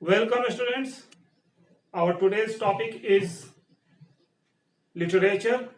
Welcome, students. Our today's topic is literature,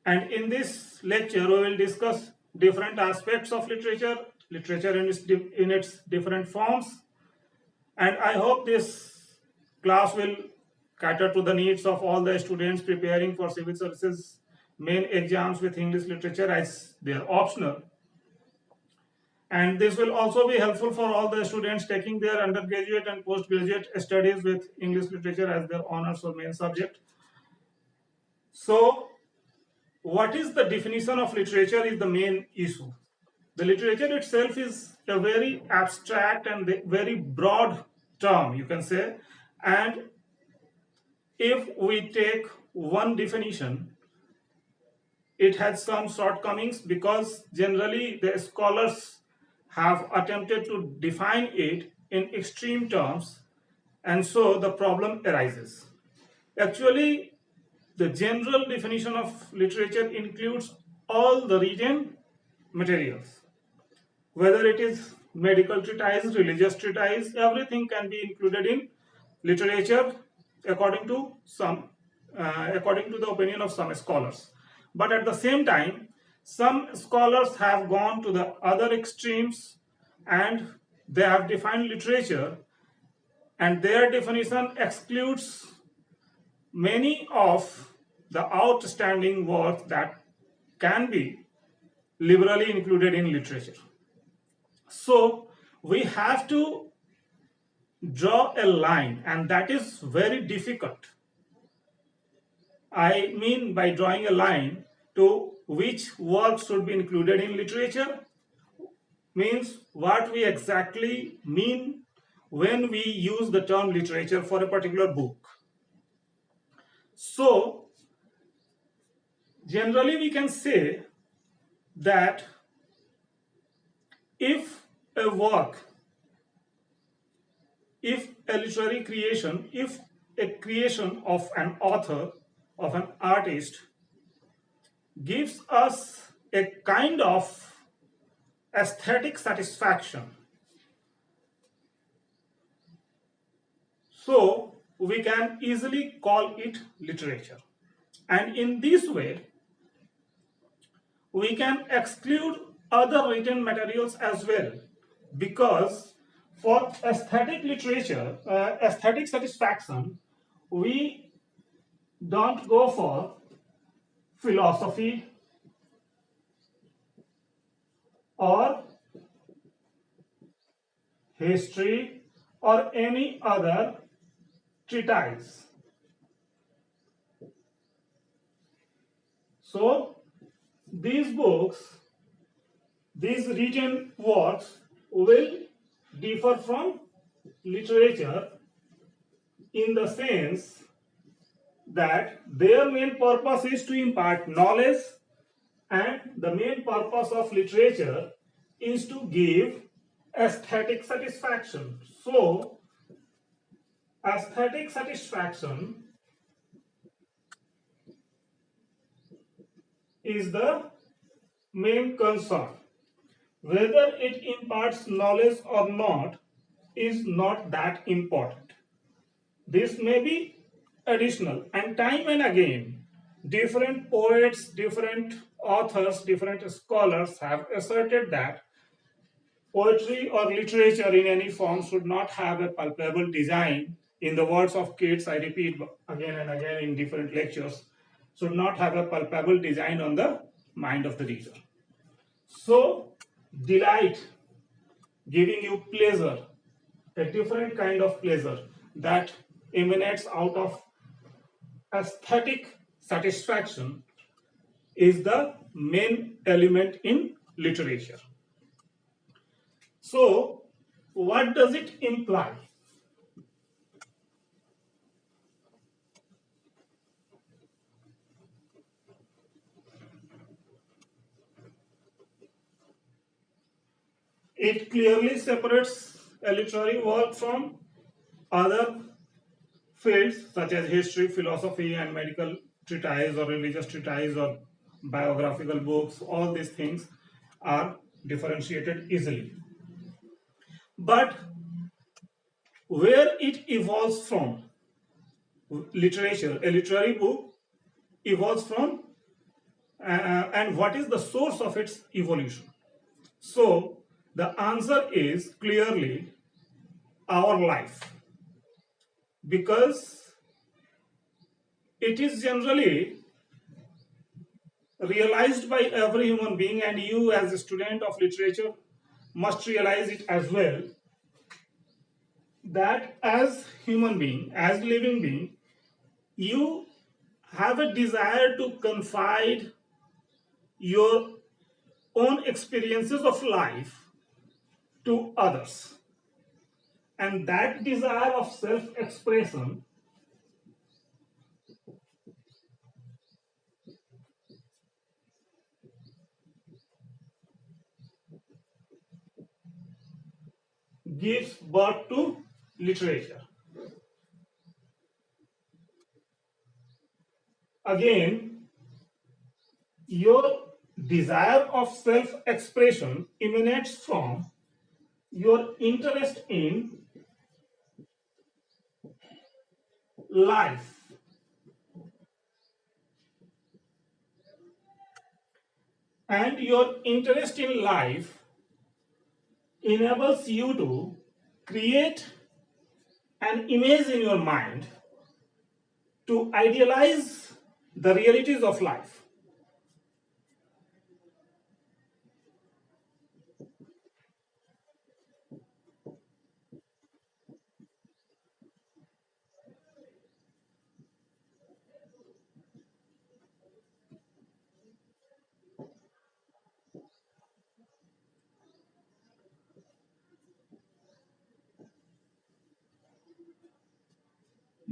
and in this lecture, we will discuss different aspects of literature in its different forms. And I hope this class will cater to the needs of all the students preparing for civil services main exams with English literature as their optional. And this will also be helpful for all the students taking their undergraduate and postgraduate studies with English literature as their honors or main subject. So, what is the definition of literature is the main issue. The literature itself is a very abstract and very broad term, you can say. And if we take one definition, it has some shortcomings because generally the scholars have attempted to define it in extreme terms, and so the problem arises. Actually, the general definition of literature includes all the written materials. Whether it is medical treatise, religious treatise, everything can be included in literature according to the opinion of some scholars. But at the same time, some scholars have gone to the other extremes and they have defined literature, and their definition excludes many of the outstanding works that can be liberally included in literature. So we have to draw a line, and that is very difficult. I mean by drawing a line to which works should be included in literature means what we exactly mean when we use the term literature for a particular book. So generally we can say that if a work, if a literary creation, if a creation of an author, of an artist, gives us a kind of aesthetic satisfaction, so we can easily call it literature. And in this way, we can exclude other written materials as well, because for aesthetic literature, aesthetic satisfaction, we don't go for philosophy or history or any other treatise. So these books, these written works will differ from literature in the sense that their main purpose is to impart knowledge, and the main purpose of literature is to give aesthetic satisfaction. So aesthetic satisfaction is the main concern. Whether it imparts knowledge or not is not that important. This may be additional, and time and again, different poets, different authors, different scholars have asserted that poetry or literature in any form should not have a palpable design. In the words of Keats, I repeat again and again in different lectures, should not have a palpable design on the mind of the reader. So, delight, giving you pleasure, a different kind of pleasure that emanates out of aesthetic satisfaction, is the main element in literature. So, what does it imply? It clearly separates a literary work from other fields such as history, philosophy, and medical treatise or religious treatise or biographical books. All these things are differentiated easily. But where it evolves from. Literature, a literary book evolves from, and what is the source of its evolution? So the answer is clearly our life, because it is generally realized by every human being, and you as a student of literature must realize it as well, that as human being, as living being, you have a desire to confide your own experiences of life to others, and that desire of self-expression gives birth to literature. Again, your desire of self-expression emanates from your interest in life, and your interest in life enables you to create an image in your mind to idealize the realities of life.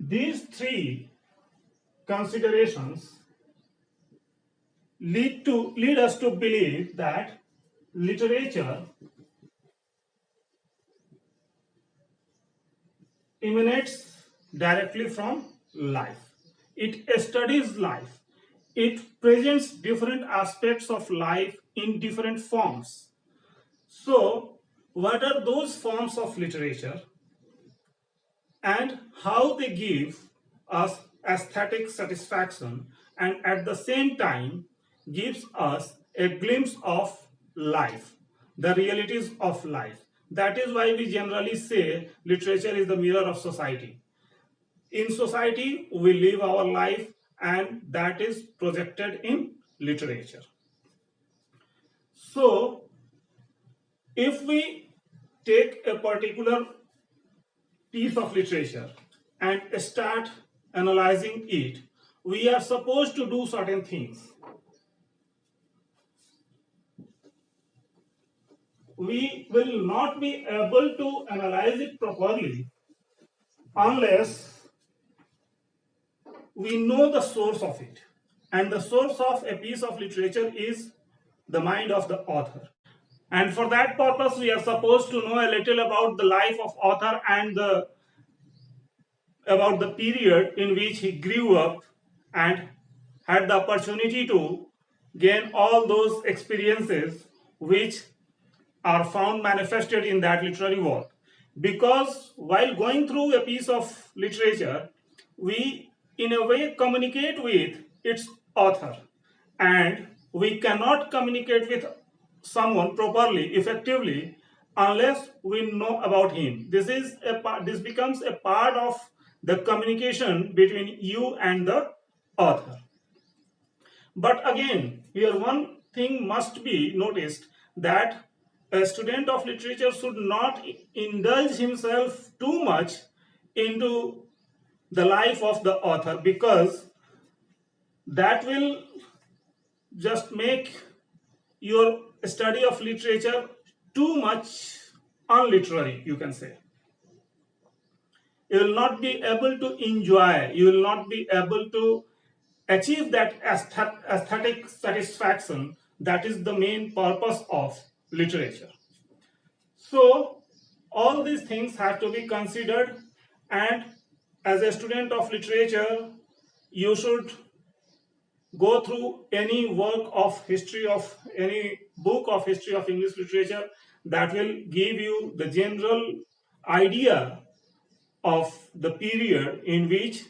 These three considerations lead us to believe that literature emanates directly from life. It studies life. It presents different aspects of life in different forms. So, what are those forms of literature and how they give us aesthetic satisfaction and at the same time gives us a glimpse of life, the realities of life? That is why we generally say literature is the mirror of society. In society, we live our life, and that is projected in literature. So, if we take a particular piece of literature and start analyzing it, we are supposed to do certain things. We will not be able to analyze it properly unless we know the source of it. And the source of a piece of literature is the mind of the author. And for that purpose, we are supposed to know a little about the life of author and about the period in which he grew up and had the opportunity to gain all those experiences which are found manifested in that literary work. Because while going through a piece of literature, we in a way communicate with its author, and we cannot communicate with someone properly, effectively, unless we know about him. This becomes a part of the communication between you and the author. But again, here one thing must be noticed, that a student of literature should not indulge himself too much into the life of the author, because that will just make your study of literature too much unliterary, you can say. You will not be able to enjoy, you will not be able to achieve that aesthetic satisfaction that is the main purpose of literature. So, all these things have to be considered, and as a student of literature, you should go through any work of history of any book of history of English literature that will give you the general idea of the period in which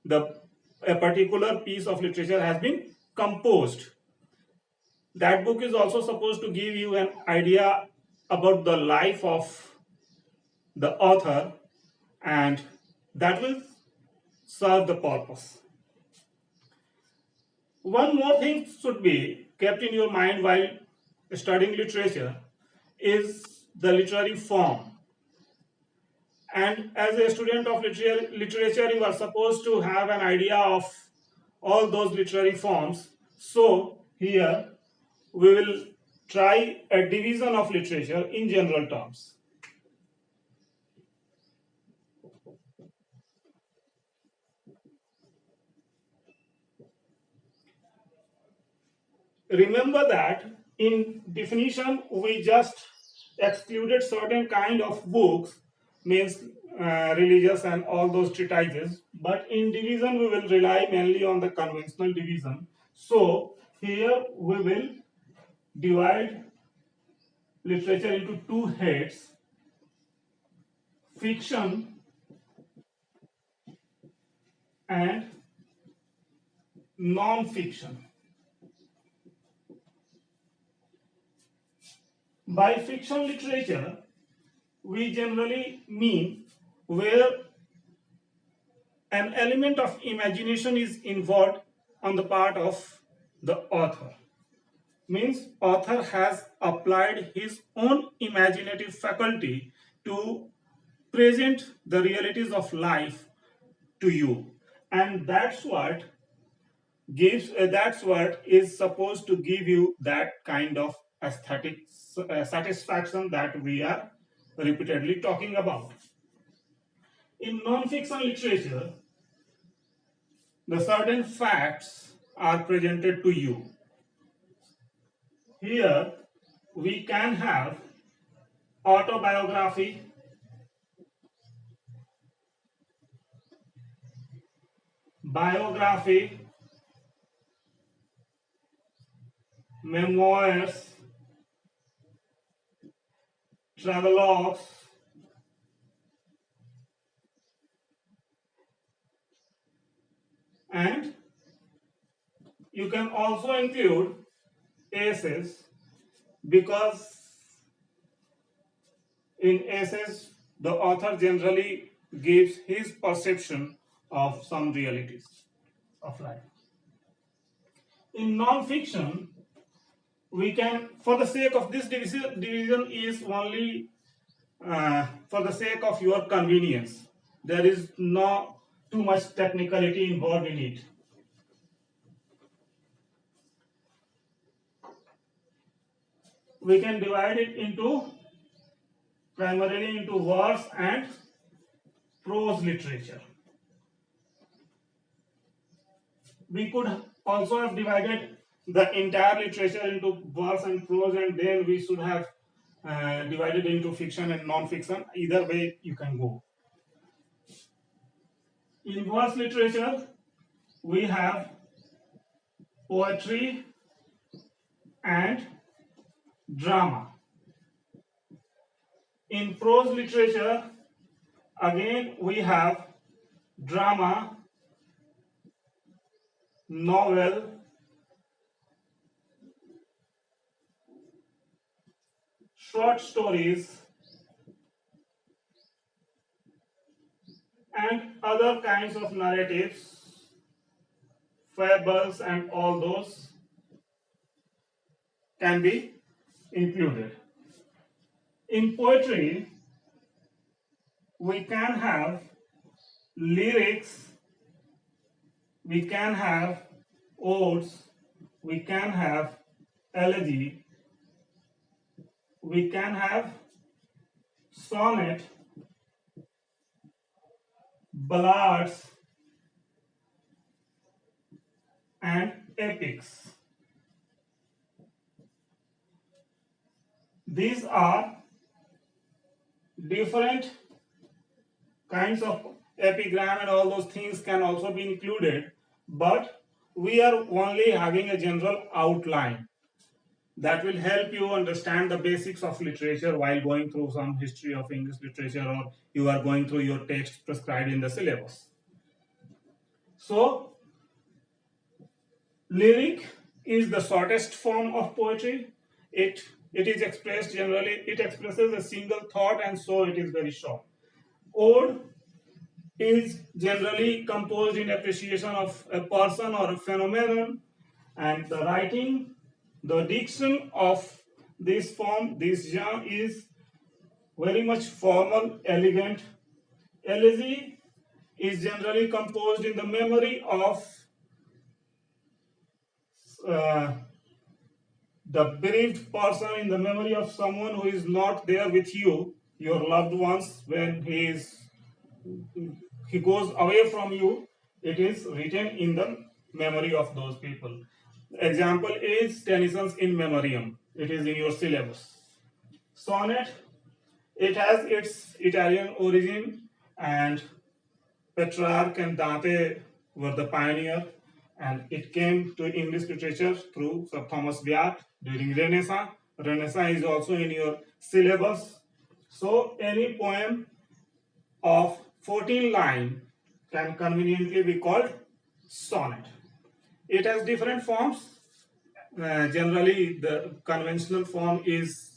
a particular piece of literature has been composed. That book is also supposed to give you an idea about the life of the author, and that will serve the purpose. One more thing should be kept in your mind while studying literature is the literary form. And as a student of literature, you are supposed to have an idea of all those literary forms. So here we will try a division of literature in general terms. Remember that in definition we just excluded certain kind of books, means religious and all those treatises, but in division we will rely mainly on the conventional division. So here we will divide literature into two heads: fiction and non-fiction. By fiction literature, we generally mean where an element of imagination is involved on the part of the author. Means author has applied his own imaginative faculty to present the realities of life to you, and that's what is supposed to give you that kind of aesthetic satisfaction that we are repeatedly talking about. In non-fiction literature, the certain facts are presented to you. Here we can have autobiography, biography, memoirs, travelogues, and you can also include essays, because in essays the author generally gives his perception of some realities of life. In non-fiction, we can, for the sake of this division is only for the sake of your convenience. There is no too much technicality involved in it. We can divide it into primarily into verse and prose literature. We could also have divided the entire literature into verse and prose, and then we should have divided into fiction and non-fiction. Either way you can go. In verse literature, we have poetry and drama. In prose literature, again we have drama, novel, short stories, and other kinds of narratives, fables, and all those can be included. In poetry, we can have lyrics, we can have odes, we can have elegy, we can have sonnet, ballads, and epics. These are different kinds of epigram, and all those things can also be included, but we are only having a general outline. That will help you understand the basics of literature while going through some history of English literature, or you are going through your text prescribed in the syllabus. So, lyric is the shortest form of poetry. It is expressed generally, it expresses a single thought, and so it is very short. Ode is generally composed in appreciation of a person or a phenomenon, and the writing, the diction of this form, this genre is very much formal, elegant. Elegy is generally composed in the memory of uh, the bereaved person, in the memory of someone who is not there with you, your loved ones, when he goes away from you. It is written in the memory of those people. Example is Tennyson's In Memoriam. It is in your syllabus. Sonnet, it has its Italian origin, and Petrarch and Dante were the pioneer, and it came to English literature through Sir Thomas Becket during Renaissance. Renaissance is also in your syllabus. So any poem of 14 lines can conveniently be called sonnet. It has different forms. Generally, the conventional form is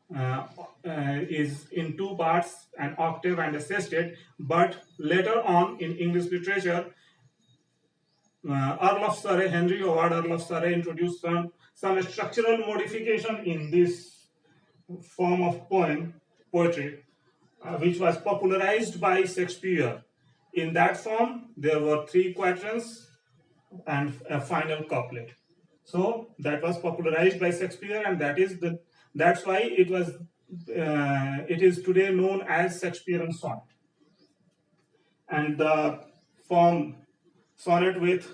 in two parts, an octave and a sestet. But later on in English literature, Earl of Surrey, Henry Howard Earl of Surrey, introduced some structural modification in this form of poetry, which was popularized by Shakespeare. In that form, there were three quatrains and a final couplet. So that was popularized by Shakespeare, and that's why it is today known as Shakespearean sonnet. And the form sonnet with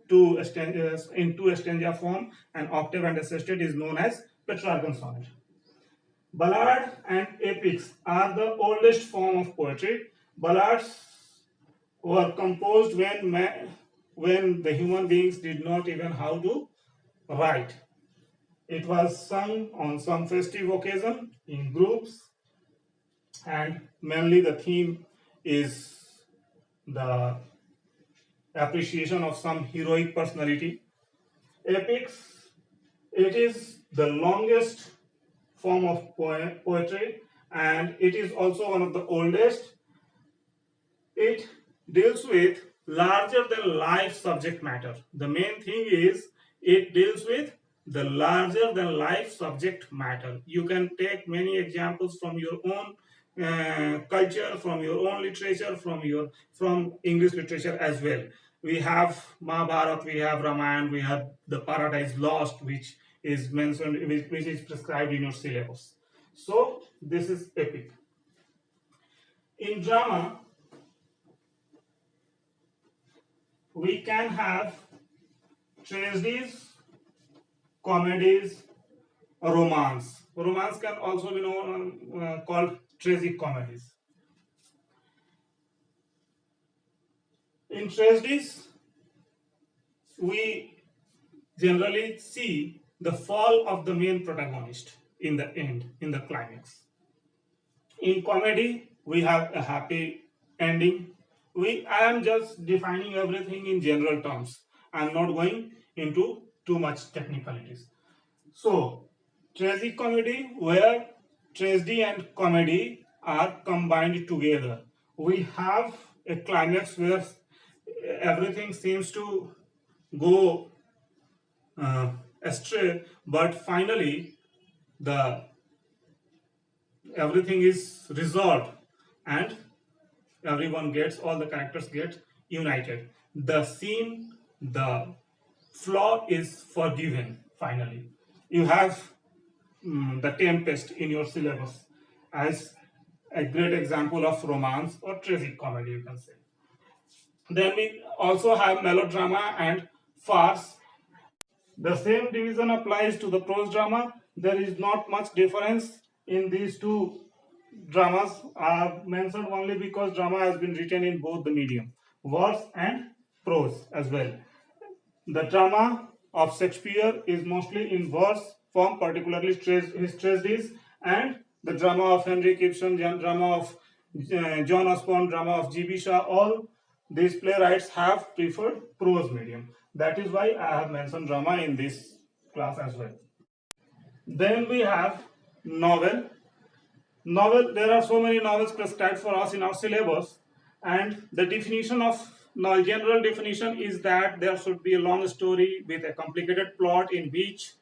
two stanzas in two stanza form, an octave and a sestet, is known as Petrarchan sonnet. Ballad and epics are the oldest form of poetry. Ballads were composed when the human beings did not even how to write. It was sung on some festive occasion in groups, and mainly the theme is the appreciation of some heroic personality. Epics, it is the longest form of poetry, and it is also one of the oldest. It deals with larger than life subject matter. The main thing is it deals with the larger than life subject matter. You can take many examples from your own culture, from your own literature, from English literature as well. We have Mahabharata, we have Ramayana, we have the Paradise Lost, which is mentioned, which is prescribed in your syllabus. So this is epic. In drama, we can have tragedies, comedies, romance. Romance can also be known called tragic comedies. In tragedies, we generally see the fall of the main protagonist in the end, in the climax. In comedy, we have a happy ending. I am just defining everything in general terms. I am not going into too much technicalities. So, tragic comedy, where tragedy and comedy are combined together. We have a climax where everything seems to go astray, but finally the everything is resolved, and all the characters get united. The scene, the flaw is forgiven finally. You have The Tempest in your syllabus as a great example of romance or tragic comedy, you can say. Then we also have melodrama and farce. The same division applies to the prose drama. There is not much difference in these two dramas. I have mentioned only because drama has been written in both the medium, verse and prose as well. The drama of Shakespeare is mostly in verse, form, particularly his tragedies, and the drama of Henry Ibsen, drama of John Osborne, drama of G.B. Shaw. All these playwrights have preferred prose medium. That is why I have mentioned drama in this class as well. Then we have novel. There are so many novels prescribed for us in our syllabus, and the definition of general definition is that there should be a long story with a complicated plot in which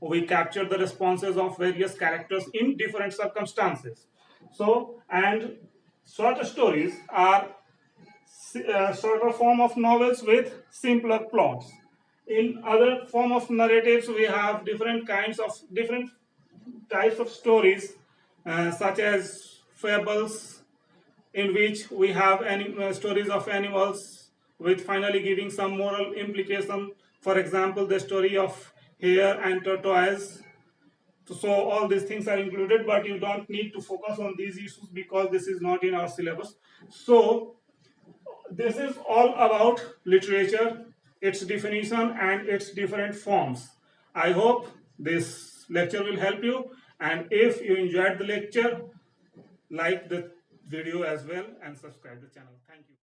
we capture the responses of various characters in different circumstances. So, and short stories are shorter form of novels with simpler plots. In other form of narratives, we have different types of stories, such as fables, in which we have stories of animals with finally giving some moral implication. For example, the story of hare and tortoise. So all these things are included, but you don't need to focus on these issues because this is not in our syllabus. So this is all about literature, its definition, and its different forms. I hope this lecture will help you, and if you enjoyed the lecture, like the video as well and subscribe the channel. Thank you.